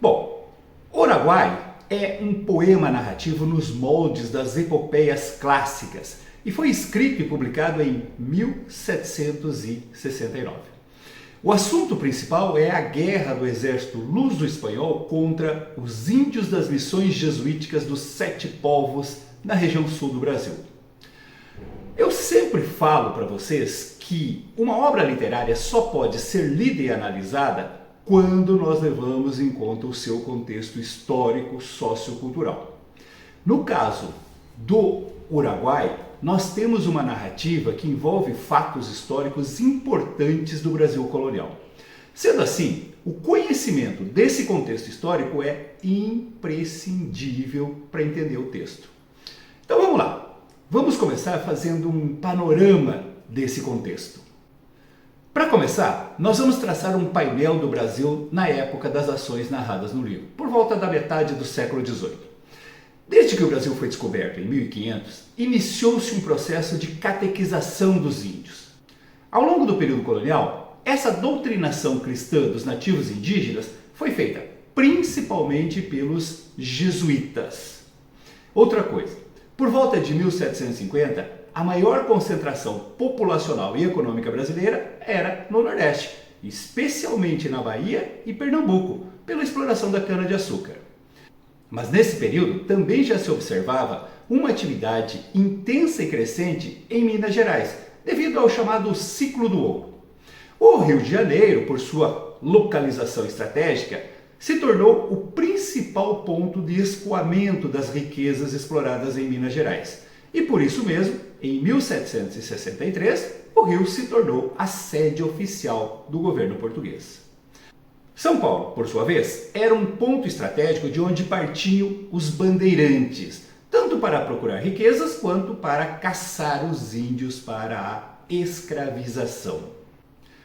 Bom, Uruguai é um poema narrativo nos moldes das epopeias clássicas e foi escrito e publicado em 1769. O assunto principal é a guerra do exército luso-espanhol contra os índios das missões jesuíticas dos Sete Povos na região sul do Brasil. Eu sempre falo para vocês que uma obra literária só pode ser lida e analisada quando nós levamos em conta o seu contexto histórico sociocultural. No caso do Uruguai, nós temos uma narrativa que envolve fatos históricos importantes do Brasil colonial. Sendo assim, o conhecimento desse contexto histórico é imprescindível para entender o texto. Então vamos lá, vamos começar fazendo um panorama desse contexto. Para começar, nós vamos traçar um painel do Brasil na época das ações narradas no livro, por volta da metade do século XVIII. Desde que o Brasil foi descoberto em 1500, iniciou-se um processo de catequização dos índios. Ao longo do período colonial, essa doutrinação cristã dos nativos indígenas foi feita principalmente pelos jesuítas. Outra coisa, por volta de 1750, a maior concentração populacional e econômica brasileira era no Nordeste, especialmente na Bahia e Pernambuco, pela exploração da cana-de-açúcar. Mas nesse período também já se observava uma atividade intensa e crescente em Minas Gerais, devido ao chamado ciclo do ouro. O Rio de Janeiro, por sua localização estratégica, se tornou o principal ponto de escoamento das riquezas exploradas em Minas Gerais. E por isso mesmo, em 1763, o Rio se tornou a sede oficial do governo português. São Paulo, por sua vez, era um ponto estratégico de onde partiam os bandeirantes, tanto para procurar riquezas quanto para caçar os índios para a escravização.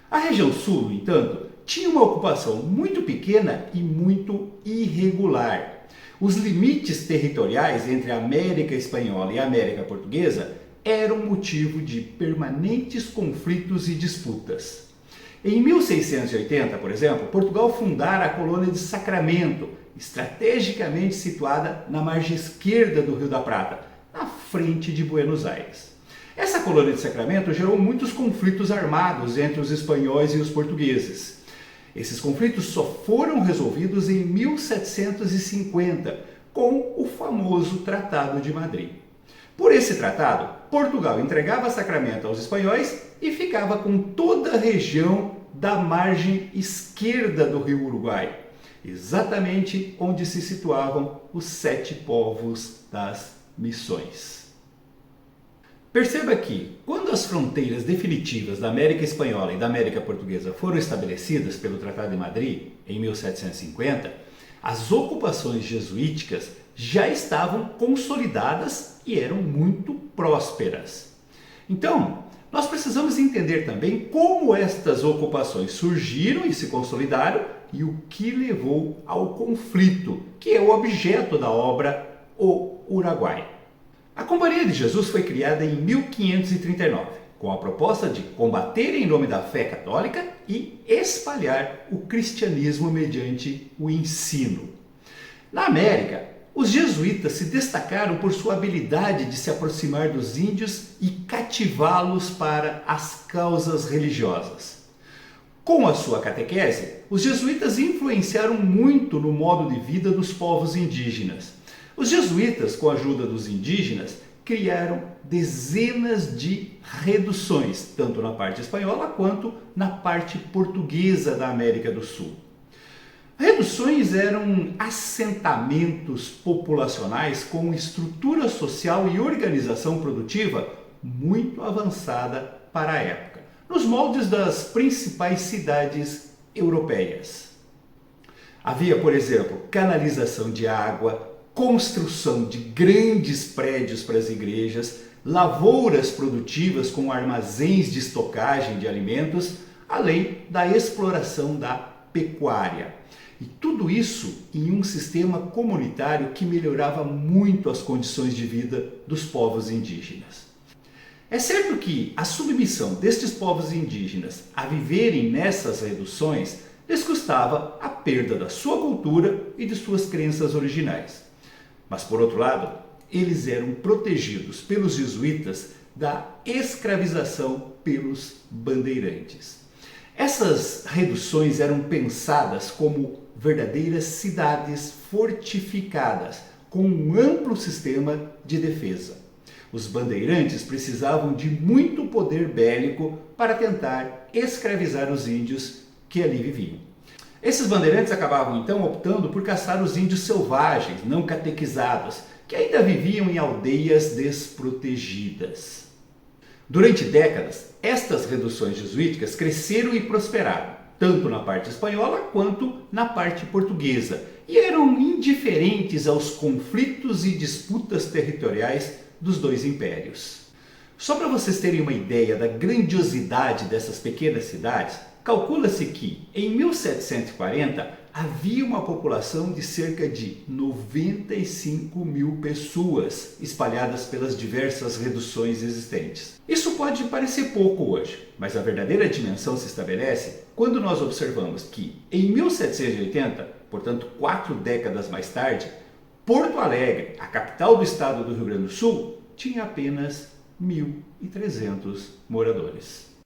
A região sul, no entanto, tinha uma ocupação muito pequena e muito irregular. Os limites territoriais entre a América Espanhola e a América Portuguesa eram motivo de permanentes conflitos e disputas. Em 1680, por exemplo, Portugal fundara a colônia de Sacramento, estrategicamente situada na margem esquerda do Rio da Prata, na frente de Buenos Aires. Essa colônia de Sacramento gerou muitos conflitos armados entre os espanhóis e os portugueses. Esses conflitos só foram resolvidos em 1750, com o famoso Tratado de Madrid. Por esse tratado, Portugal entregava Sacramento aos espanhóis e ficava com toda a região da margem esquerda do rio Uruguai, exatamente onde se situavam os Sete Povos das Missões. Perceba que, quando as fronteiras definitivas da América Espanhola e da América Portuguesa foram estabelecidas pelo Tratado de Madrid, em 1750, as ocupações jesuíticas já estavam consolidadas e eram muito prósperas. Então, nós precisamos entender também como estas ocupações surgiram e se consolidaram e o que levou ao conflito, que é o objeto da obra O Uruguai. A Companhia de Jesus foi criada em 1539, com a proposta de combater em nome da fé católica e espalhar o cristianismo mediante o ensino. Na América, os jesuítas se destacaram por sua habilidade de se aproximar dos índios e cativá-los para as causas religiosas. Com a sua catequese, os jesuítas influenciaram muito no modo de vida dos povos indígenas. Os jesuítas, com a ajuda dos indígenas, criaram dezenas de reduções, tanto na parte espanhola quanto na parte portuguesa da América do Sul. Reduções eram assentamentos populacionais com estrutura social e organização produtiva muito avançada para a época, nos moldes das principais cidades europeias. Havia, por exemplo, canalização de água, construção de grandes prédios para as igrejas, lavouras produtivas com armazéns de estocagem de alimentos, além da exploração da pecuária. E tudo isso em um sistema comunitário que melhorava muito as condições de vida dos povos indígenas. É certo que a submissão destes povos indígenas a viverem nessas reduções lhes custava a perda da sua cultura e de suas crenças originais. Mas, por outro lado, eles eram protegidos pelos jesuítas da escravização pelos bandeirantes. Essas reduções eram pensadas como verdadeiras cidades fortificadas, com um amplo sistema de defesa. Os bandeirantes precisavam de muito poder bélico para tentar escravizar os índios que ali viviam. Esses bandeirantes acabavam então optando por caçar os índios selvagens, não catequizados, que ainda viviam em aldeias desprotegidas. Durante décadas, estas reduções jesuíticas cresceram e prosperaram, tanto na parte espanhola quanto na parte portuguesa, e eram indiferentes aos conflitos e disputas territoriais dos dois impérios. Só para vocês terem uma ideia da grandiosidade dessas pequenas cidades, calcula-se que, em 1740, havia uma população de cerca de 95 mil pessoas espalhadas pelas diversas reduções existentes. Isso pode parecer pouco hoje, mas a verdadeira dimensão se estabelece quando nós observamos que, em 1780, portanto 4 décadas mais tarde, Porto Alegre, a capital do estado do Rio Grande do Sul, tinha apenas 1.300 moradores.